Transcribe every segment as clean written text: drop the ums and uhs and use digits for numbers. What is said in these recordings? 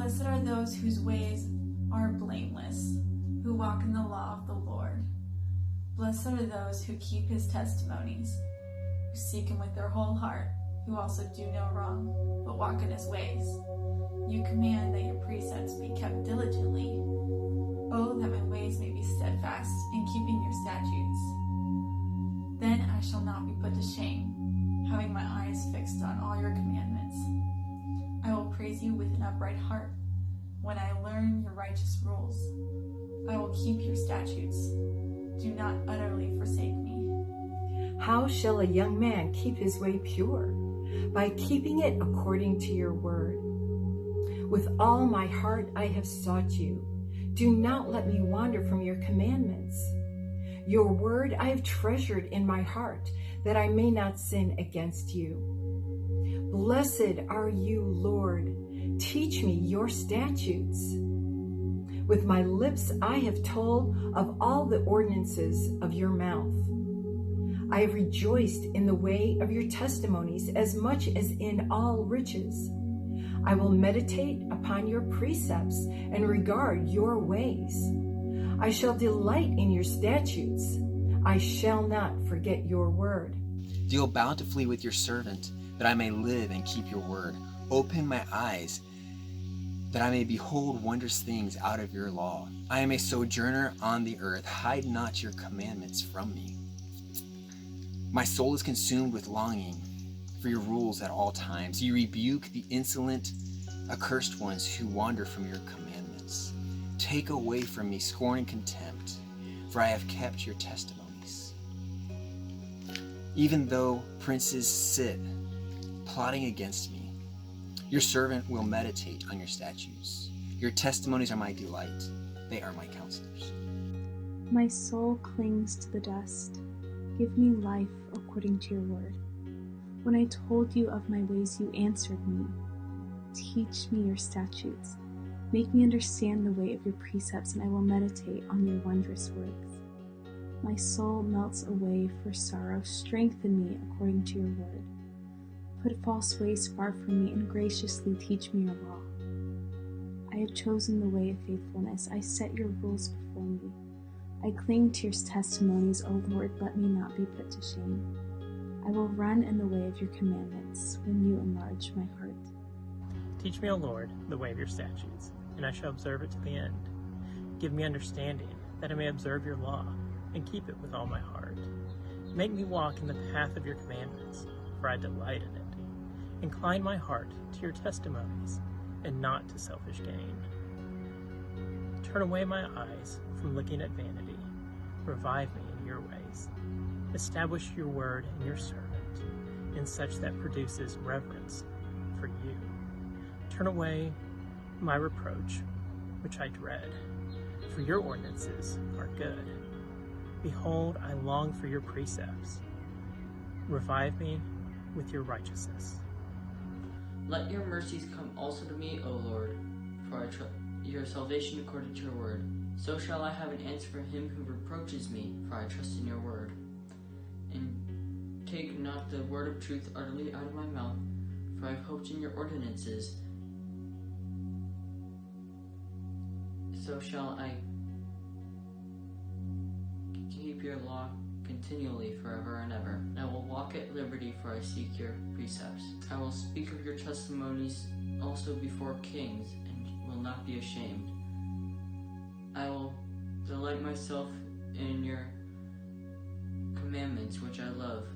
Blessed are those whose ways are blameless, who walk in the law of the Lord. Blessed are those who keep his testimonies, who seek him with their whole heart, who also do no wrong, but walk in his ways. You command that your precepts be kept diligently. Oh, that my ways may be steadfast in keeping your statutes. Then I shall not be put to shame, having my eyes fixed on all your commandments. I will praise you with an upright heart when I learn your righteous rules. I will keep your statutes. Do not utterly forsake me. How shall a young man keep his way pure? By keeping it according to your word. With all my heart I have sought you. Do not let me wander from your commandments. Your word I have treasured in my heart, that I may not sin against you. Blessed are you, Lord. Teach me your statutes. With my lips I have told of all the ordinances of your mouth. I have rejoiced in the way of your testimonies as much as in all riches. I will meditate upon your precepts and regard your ways. I shall delight in your statutes. I shall not forget your word. Deal bountifully with your servant, that I may live and keep your word. Open my eyes, that I may behold wondrous things out of your law. I am a sojourner on the earth. Hide not your commandments from me. My soul is consumed with longing for your rules at all times. You rebuke the insolent, accursed ones who wander from your commandments. Take away from me scorn and contempt, for I have kept your testimonies. Even though princes sit plotting against me, your servant will meditate on your statutes. Your testimonies are my delight. They are my counselors. My soul clings to the dust. Give me life according to your word. When I told you of my ways, you answered me. Teach me your statutes. Make me understand the way of your precepts, and I will meditate on your wondrous works. My soul melts away for sorrow. Strengthen me according to your word. Put false ways far from me, and graciously teach me your law. I have chosen the way of faithfulness. I set your rules before me. I cling to your testimonies, O Lord. Let me not be put to shame. I will run in the way of your commandments when you enlarge my heart. Teach me, O Lord, the way of your statutes, and I shall observe it to the end. Give me understanding, that I may observe your law, and keep it with all my heart. Make me walk in the path of your commandments, for I delight in it. Incline my heart to your testimonies, and not to selfish gain. Turn away my eyes from looking at vanity. Revive me in your ways. Establish your word in your servant, in such that produces reverence for you. Turn away my reproach, which I dread, for your ordinances are good. Behold, I long for your precepts. Revive me with your righteousness. Let your mercies come also to me, O Lord, for I trust your salvation according to your word. So shall I have an answer for him who reproaches me, for I trust in your word. And take not the word of truth utterly out of my mouth, for I have hoped in your ordinances. So shall I keep your law continually forever and ever. I will walk at liberty, for I seek your precepts. I will speak of your testimonies also before kings, and will not be ashamed. I will delight myself in your commandments, which I love.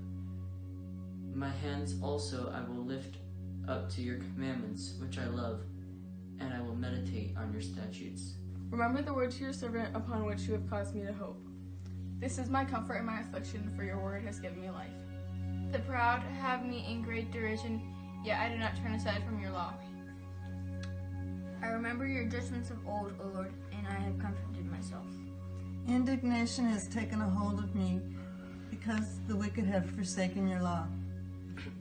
My hands also I will lift up to your commandments, which I love, and I will meditate on your statutes. Remember the word to your servant, upon which you have caused me to hope. This is my comfort in my affliction, for your word has given me life. The proud have me in great derision, yet I do not turn aside from your law. I remember your judgments of old, O Lord, and I have comforted myself. Indignation has taken a hold of me, because the wicked have forsaken your law.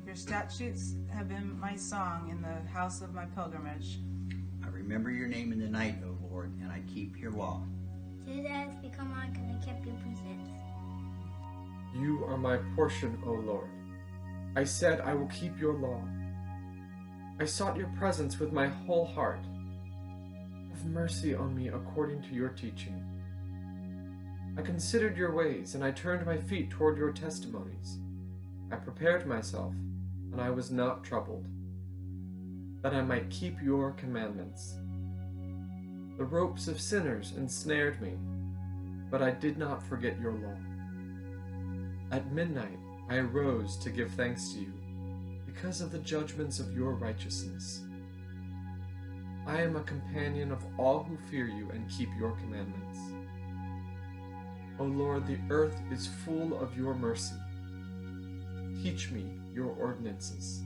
Your statutes have been my song in the house of my pilgrimage. I remember your name in the night, O Lord, and I keep your law. Today has become mine because I kept your precepts. You are my portion, O Lord. I said I will keep your law. I sought your presence with my whole heart. Have mercy on me according to your teaching. I considered your ways, and I turned my feet toward your testimonies. I prepared myself, and I was not troubled, that I might keep your commandments. The ropes of sinners ensnared me, but I did not forget your law. At midnight I arose to give thanks to you, because of the judgments of your righteousness. I am a companion of all who fear you and keep your commandments. O Lord, the earth is full of your mercy. Teach me your ordinances.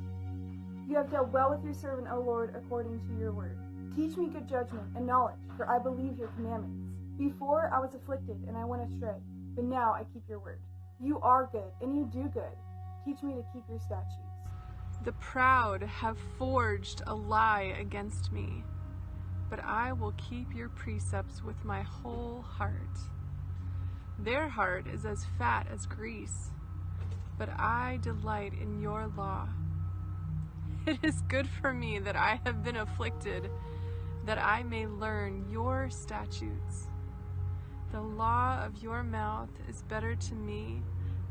You have dealt well with your servant, O Lord, according to your word. Teach me good judgment and knowledge, for I believe your commandments. Before I was afflicted and I went astray, but now I keep your word. You are good, and you do good. Teach me to keep your statutes. The proud have forged a lie against me, but I will keep your precepts with my whole heart. Their heart is as fat as grease, but I delight in your law. It is good for me that I have been afflicted, that I may learn your statutes. The law of your mouth is better to me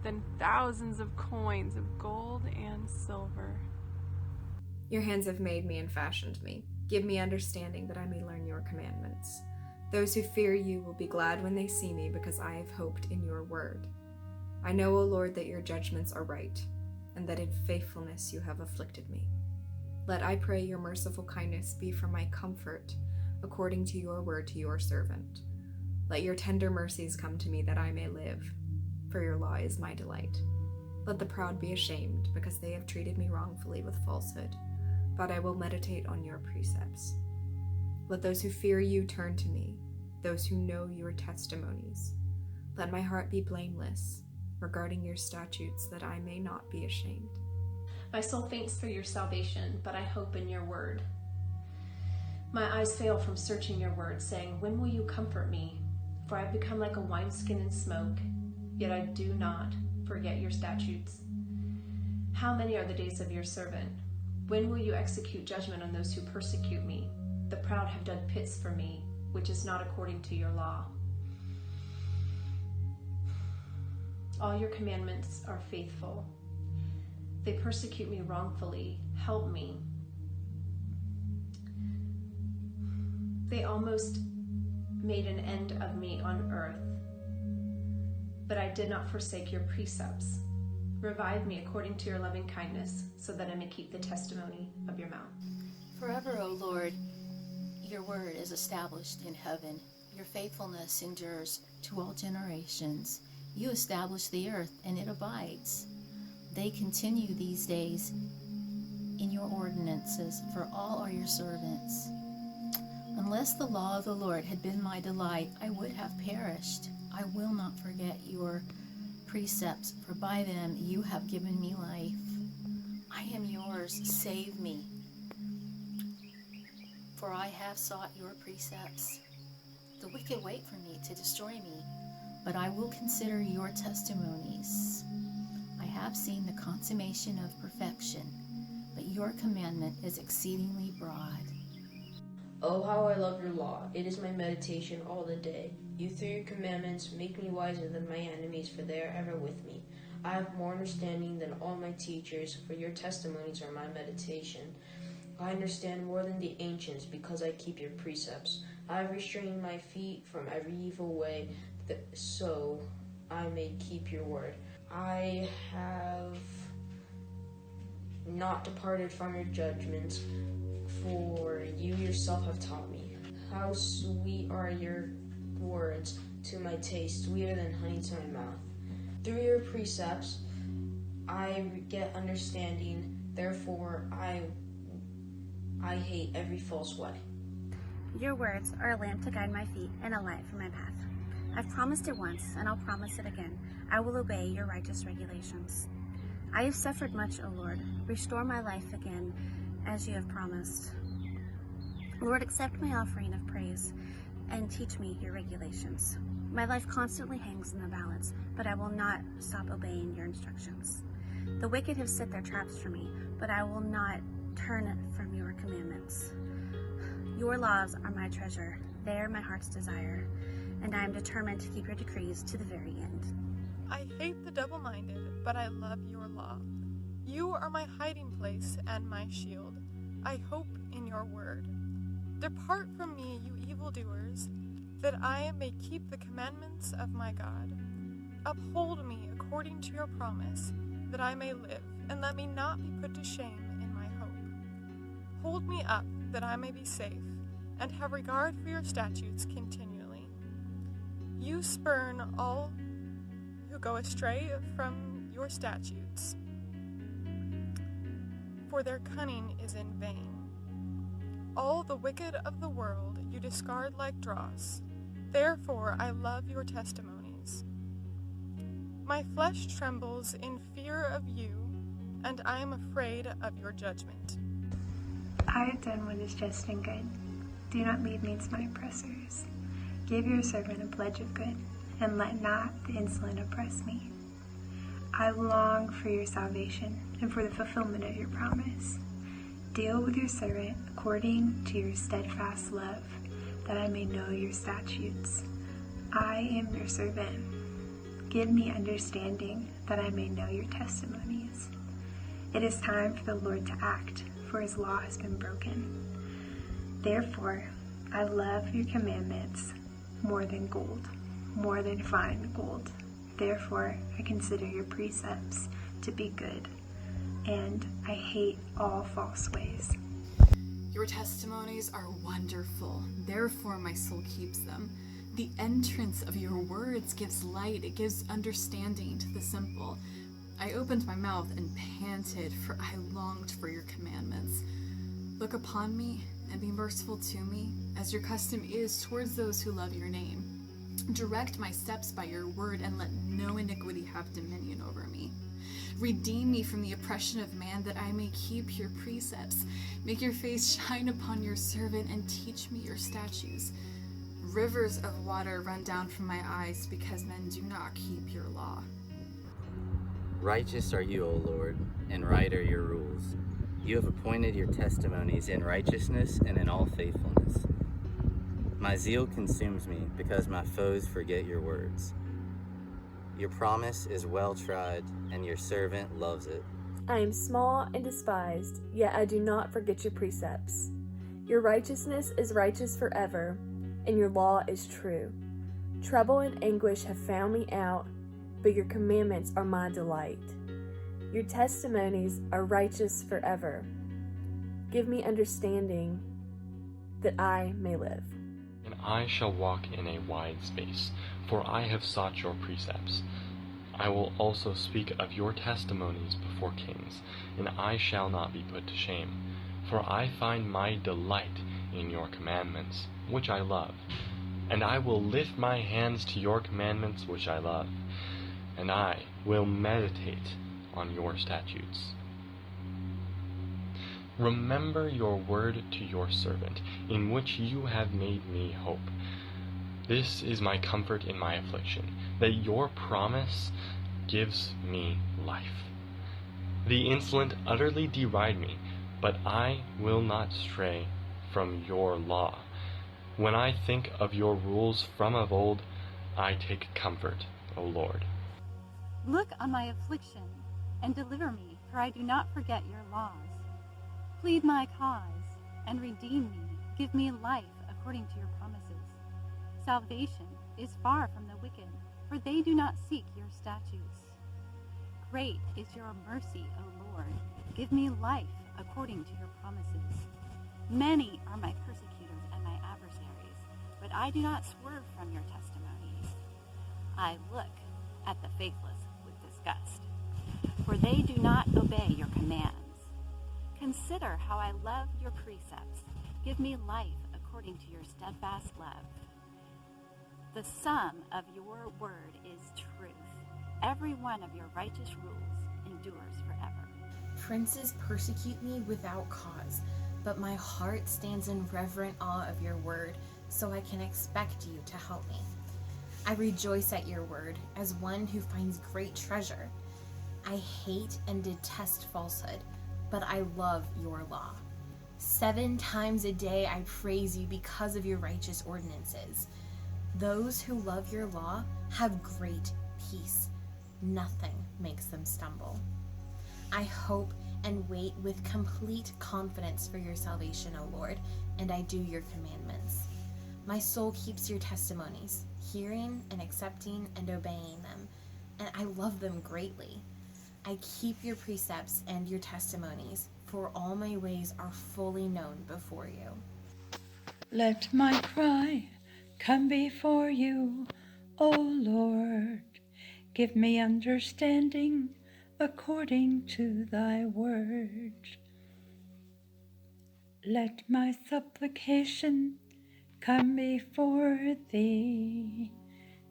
than thousands of coins of gold and silver. Your hands have made me and fashioned me. Give me understanding that I may learn your commandments. Those who fear you will be glad when they see me, because I have hoped in your word. I know, O Lord, that your judgments are right, and that in faithfulness you have afflicted me. Let, I pray, your merciful kindness be for my comfort, according to your word to your servant. Let your tender mercies come to me, that I may live, for your law is my delight. Let the proud be ashamed, because they have treated me wrongfully with falsehood, but I will meditate on your precepts. Let those who fear you turn to me, those who know your testimonies. Let my heart be blameless, regarding your statutes, that I may not be ashamed. My soul faints for your salvation, but I hope in your word. My eyes fail from searching your word, saying, when will you comfort me? For I have become like a wineskin in smoke, yet I do not forget your statutes. How many are the days of your servant? When will you execute judgment on those who persecute me? The proud have dug pits for me, which is not according to your law. All your commandments are faithful. They persecute me wrongfully. Help me. They almost made an end of me on earth, but I did not forsake your precepts. Revive me according to your loving kindness, so that I may keep the testimony of your mouth. Forever, O Lord, your word is established in heaven. Your faithfulness endures to all generations. You establish the earth, and it abides. They continue these days in your ordinances, for all are your servants. Unless the law of the Lord had been my delight, I would have perished. I will not forget your precepts, for by them you have given me life. I am yours, save me, for I have sought your precepts. The wicked wait for me to destroy me, but I will consider your testimonies. I have seen the consummation of perfection, but your commandment is exceedingly broad. Oh, how I love your law. It is my meditation all the day. You, through your commandments, make me wiser than my enemies, for they are ever with me. I have more understanding than all my teachers, for your testimonies are my meditation. I understand more than the ancients, because I keep your precepts. I have restrained my feet from every evil way, so I may keep your word. I have not departed from your judgments, for you yourself have taught me. How sweet are your words to my taste, sweeter than honey to my mouth. Through your precepts I get understanding, therefore I hate every false way. Your words are a lamp to guide my feet and a light for my path. I've promised it once, and I'll promise it again. I will obey your righteous regulations. I have suffered much, O Lord. Restore my life again, as you have promised. Lord, accept my offering of praise and teach me your regulations. My life constantly hangs in the balance, but I will not stop obeying your instructions. The wicked have set their traps for me, but I will not turn from your commandments. Your laws are my treasure. They are my heart's desire, and I am determined to keep your decrees to the very end. I hate the double-minded, but I love your law. You are my hiding place and my shield. I hope in your word. Depart from me, you evildoers, that I may keep the commandments of my God. Uphold me according to your promise, that I may live, and let me not be put to shame in my hope. Hold me up, that I may be safe, and have regard for your statutes continually. You spurn all who go astray from your statutes, for their cunning is in vain. All the wicked of the world you discard like dross. Therefore I love your testimonies. My flesh trembles in fear of you, and I am afraid of your judgment. I have done what is just and good. Do not lead me to my oppressors. Give your servant a pledge of good, and let not the insolent oppress me. I long for your salvation and for the fulfillment of your promise. Deal with your servant according to your steadfast love, that I may know your statutes. I am your servant. Give me understanding, that I may know your testimonies. It is time for the Lord to act, for his law has been broken. Therefore, I love your commandments more than gold, more than fine gold. Therefore, I consider your precepts to be good, and I hate all false ways. Your testimonies are wonderful, therefore my soul keeps them. The entrance of your words gives light, it gives understanding to the simple. I opened my mouth and panted, for I longed for your commandments. Look upon me and be merciful to me, as your custom is towards those who love your name. Direct my steps by your word, and let no iniquity have dominion over me. Redeem me from the oppression of man, that I may keep your precepts. Make your face shine upon your servant, and teach me your statutes. Rivers of water run down from my eyes, because men do not keep your law. Righteous are you, O Lord, and right are your rules. You have appointed your testimonies in righteousness and in all faithfulness. My zeal consumes me, because my foes forget your words. Your promise is well tried, and your servant loves it. I am small and despised, yet I do not forget your precepts. Your righteousness is righteous forever, and your law is true. Trouble and anguish have found me out, but your commandments are my delight. Your testimonies are righteous forever. Give me understanding, that I may live. And I shall walk in a wide space, for I have sought your precepts. I will also speak of your testimonies before kings, and I shall not be put to shame. For I find my delight in your commandments, which I love. And I will lift my hands to your commandments, which I love. And I will meditate on your statutes. Remember your word to your servant, in which you have made me hope. This is my comfort in my affliction, that your promise gives me life. The insolent utterly deride me, but I will not stray from your law. When I think of your rules from of old, I take comfort, O Lord. Look on my affliction, and deliver me, for I do not forget your laws. Plead my cause, and redeem me. Give me life according to your promises. Salvation is far from the wicked, for they do not seek your statutes. Great is your mercy, O Lord. Give me life according to your promises. Many are my persecutors and my adversaries, but I do not swerve from your testimonies. I look at the faithless with disgust, for they do not obey your commands. Consider how I love your precepts. Give me life according to your steadfast love. The sum of your word is truth. Every one of your righteous rules endures forever. Princes persecute me without cause, but my heart stands in reverent awe of your word, so I can expect you to help me. I rejoice at your word as one who finds great treasure. I hate and detest falsehood, but I love your law. 7 times a day I praise you because of your righteous ordinances. Those who love your law have great peace. Nothing makes them stumble. I hope and wait with complete confidence for your salvation, O Lord, and I do your commandments. My soul keeps your testimonies, hearing and accepting and obeying them, and I love them greatly. I keep your precepts and your testimonies, for all my ways are fully known before you. Let my cry come before you, O Lord. Give me understanding according to thy word. Let my supplication come before thee.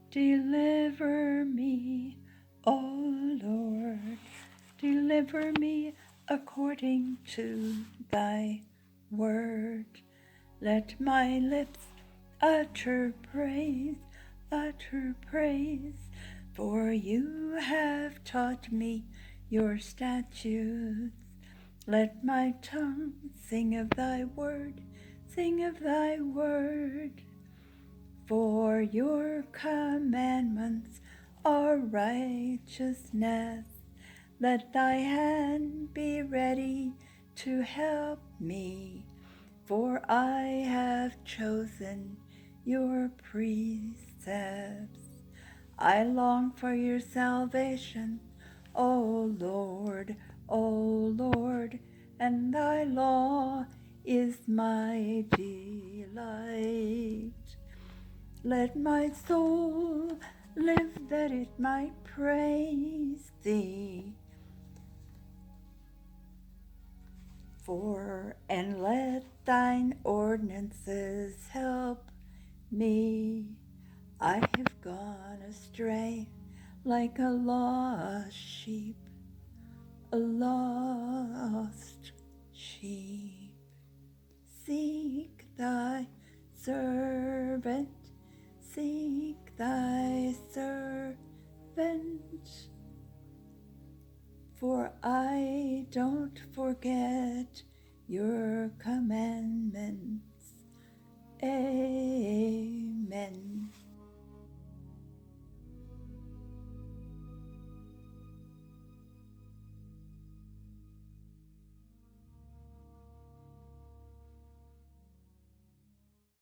Deliver me, O Lord. Deliver me according to thy word. Let my lips utter praise, for you have taught me your statutes. Let my tongue sing of thy word, for your commandments are righteousness. Let thy hand be ready to help me, for I have chosen your precepts. I long for your salvation, O Lord, and thy law is my delight. Let my soul live that it might praise thee. And let thine ordinances help me. I have gone astray like a lost sheep, a lost sheep. Seek thy servant, for I don't forget your commandments. Amen.